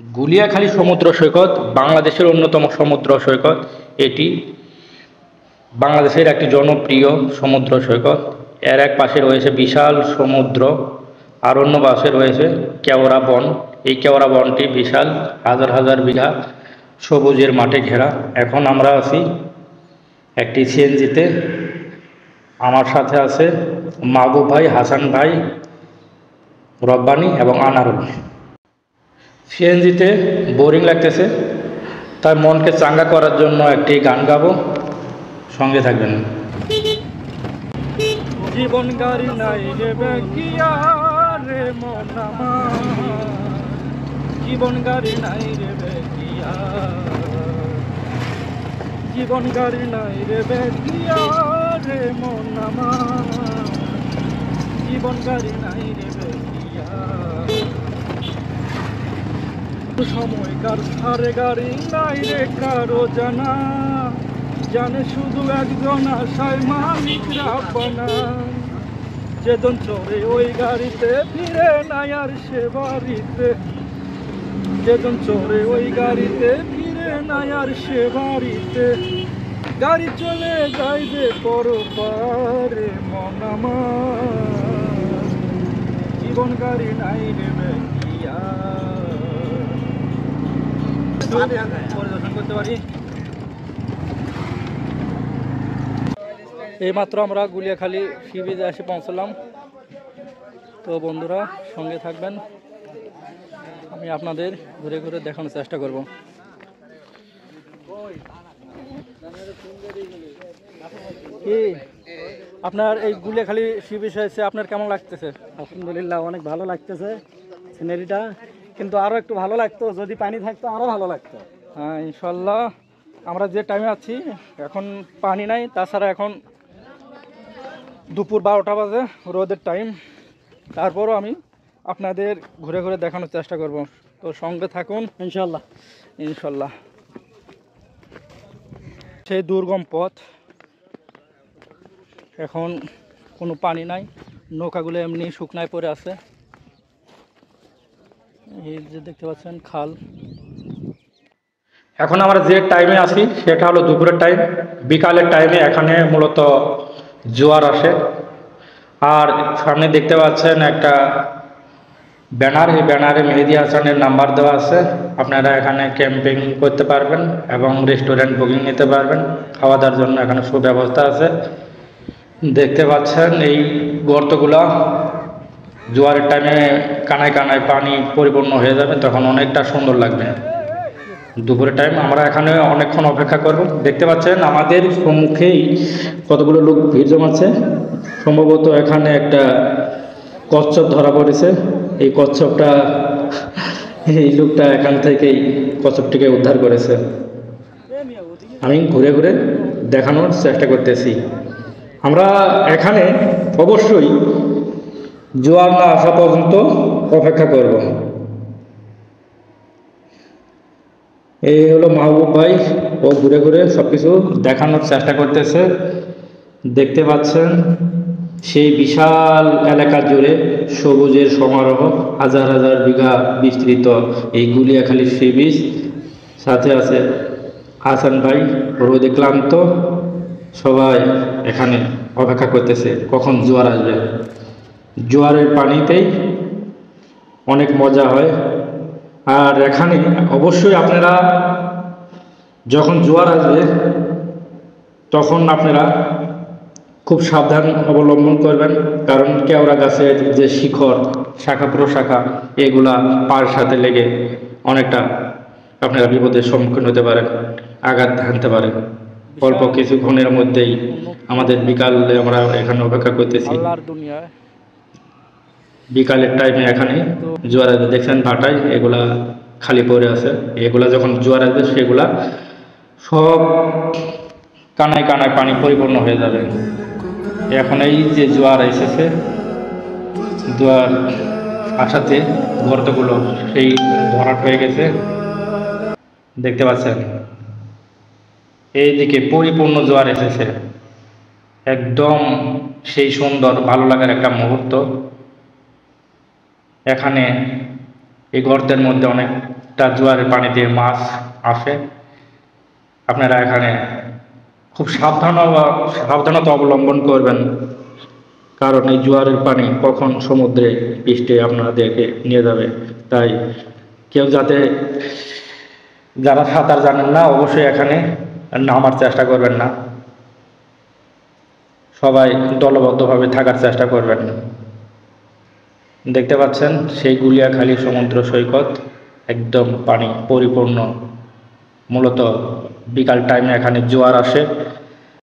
গুলিয়াখালী সমুদ্র সৈকত বাংলাদেশের অন্যতম সমুদ্র সৈকত। এটি বাংলাদেশের একটি জনপ্রিয় সমুদ্র সৈকত। এর এক পাশে রয়েছে বিশাল সমুদ্র, আর অন্য পাশে রয়েছে কেওড়া বন। এই কেওড়া বনটি বিশাল, হাজার হাজার বিঘা সবুজের মাঠে ঘেরা। এখন আমরা আছি একটি সিএনজিতে। আমার সাথে আছে মাহবুব ভাই, হাসান ভাই, রব্বানী এবং আনারুল। সিএনজিতে বোরিং লাগতেছে, তাই মনকে চাঙ্গা করার জন্য একটি গান গাবো, সঙ্গে থাকবেন। জীবন গাড়ি নাই রে বেকিয়া রে মন আমার, জীবন গাড়ি নাই রে বেকিয়া, জীবন গাড়ি নাই রে বেকিয়া রে মন আমার, জীবন গাড়ি নাই রে বেকিয়া। সময়কার ধারে গাড়ি নাই রে কারো জানা, জানে শুধু একজন আশায় মালিকরা বানা। যেজন চড়ে ওই গাড়িতে ফিরে নাই আর সে বাড়িতে, যেজন চড়ে ওই গাড়িতে ফিরে নাই আর সে বাড়িতে। গাড়ি চলে যায় যে পরপারে মন আমার, জীবন গাড়ি নাই রে বেকিয়া। পরিদর্শন করতে পারি। এইমাত্র আমরা গুলিয়াখালী সি বিচে এসে পৌঁছলাম। তো বন্ধুরা সঙ্গে থাকবেন, আমি আপনাদের ঘুরে ঘুরে দেখানোর চেষ্টা করব। কি আপনার এই গুলিয়াখালী সি বিচ এসে আপনার কেমন লাগতেছে? আলহামদুলিল্লাহ, অনেক ভালো লাগতেছে সিনারিটা, কিন্তু আরো একটু ভালো লাগতো যদি পানি থাকতো, আরো ভালো লাগতো। হ্যাঁ ইনশাল্লাহ। আমরা যে টাইমে আছি এখন পানি নাই, তাছাড়া এখন দুপুর 12টা বাজে, রোদের টাইম। তারপরও আমি আপনাদের ঘুরে ঘুরে দেখানোর চেষ্টা করব, তো সঙ্গে থাকুন ইনশাল্লাহ। ইনশাল্লাহ। সেই দুর্গম পথ, এখন কোনো পানি নাই, নৌকাগুলো এমনি শুকনায় পড়ে আছে। এই যে দেখতে পাচ্ছেন খাল। এখন আমরা যে টাইমে আছি সেটা হলো দুপুরের টাইম। বিকালের টাইমে এখানে মূলত জোয়ার আসে। আর সামনে দেখতে পাচ্ছেন একটা ব্যানার, এই ব্যানারে মেহেদি হাসানের নাম্বার দেওয়া আছে। আপনারা এখানে ক্যাম্পিং করতে পারবেন এবং রেস্টুরেন্ট বুকিং নিতে পারবেন। খাওয়া দাওয়ার জন্য এখানে সুব্যবস্থা আছে। দেখতে পাচ্ছেন এই গর্তগুলা জোয়ারের টাইমে কানায় কানায় পানি পরিপূর্ণ হয়ে যাবে, তখন অনেকটা সুন্দর লাগবে। দুপুরের টাইম আমরা এখানে অনেকক্ষণ অপেক্ষা করব। দেখতে পাচ্ছেন আমাদের সম্মুখেই কতগুলো লোক ভিড় জমাচ্ছে। সম্ভবত এখানে একটা কচ্ছপ ধরা পড়েছে। এই কচ্ছপটা, এই লোকটা এখান থেকেই কচ্ছপটিকে উদ্ধার করেছে। আমি ঘুরে ঘুরে দেখানোর চেষ্টা করতেছি। আমরা এখানে অবশ্যই জোয়ার না আসা পর্যন্ত অপেক্ষা করব। এই হলো মাহবুব ভাই, ও ঘুরে ঘুরে সবকিছু দেখানোর চেষ্টা করতেছে। দেখতে পাচ্ছেন সেই বিশাল এলাকা জুড়ে সবুজের সমারোহ, হাজার হাজার বিঘা বিস্তৃত এই গুলিয়াখালী সি বিচ। সাথে আছে হাসান ভাই, রোদে ক্লান্ত। সবাই এখানে অপেক্ষা করতেছে কখন জোয়ার আসবে। জোয়ারের পানিতেই অনেক মজা হয়। আর এখানে অবশ্যই আপনারা যখন জোয়ার আসবে তখন আপনারা খুব সাবধান অবলম্বন করবেন, কারণ কেওড়া গাছের যে শিখর, শাখা প্রশাখা, এগুলা পার সাথে লেগে অনেকটা আপনারা বিপদের সম্মুখীন হতে পারেন, আঘাত হানতে পারেন। অল্প কিছুক্ষণের মধ্যেই আমাদের বিকালে আমরা এখানে অপেক্ষা করতেছি। বিকালের টাইমে এখানে জোয়ার আসবে। দেখছেন ভাটায় এগুলা খালি পড়ে আছে, এগুলা যখন জোয়ার আসবে সেগুলা সব কানায় কানায় পানি পরিপূর্ণ হয়ে যাবে। এখন এই যে জোয়ার এসেছে, জোয়ার আসাতে গর্তগুলো সেই ভরাট হয়ে গেছে। দেখতে পাচ্ছেন এইদিকে পরিপূর্ণ জোয়ার এসেছে, একদম সেই সুন্দর ভালো লাগার একটা মুহূর্ত। এখানে এই গর্তের মধ্যে অনেকটা জোয়ারের পানি দিয়ে মাছ আসে। আপনারা এখানে খুব সাবধানতা অবলম্বন করবেন, কারণ এই জোয়ারের পানি কখন সমুদ্রে পৃষ্ঠে আপনাদেরকে নিয়ে যাবে। তাই কেউ যারা সাঁতার জানেন না অবশ্যই এখানে নামার চেষ্টা করবেন না, সবাই দলবদ্ধভাবে থাকার চেষ্টা করবেন। দেখতে পাচ্ছেন সেই গুলিয়াখালী সমুদ্র সৈকত, একদম পানি পরিপূর্ণ। মূলত বিকাল টাইমে এখানে জোয়ার আসে।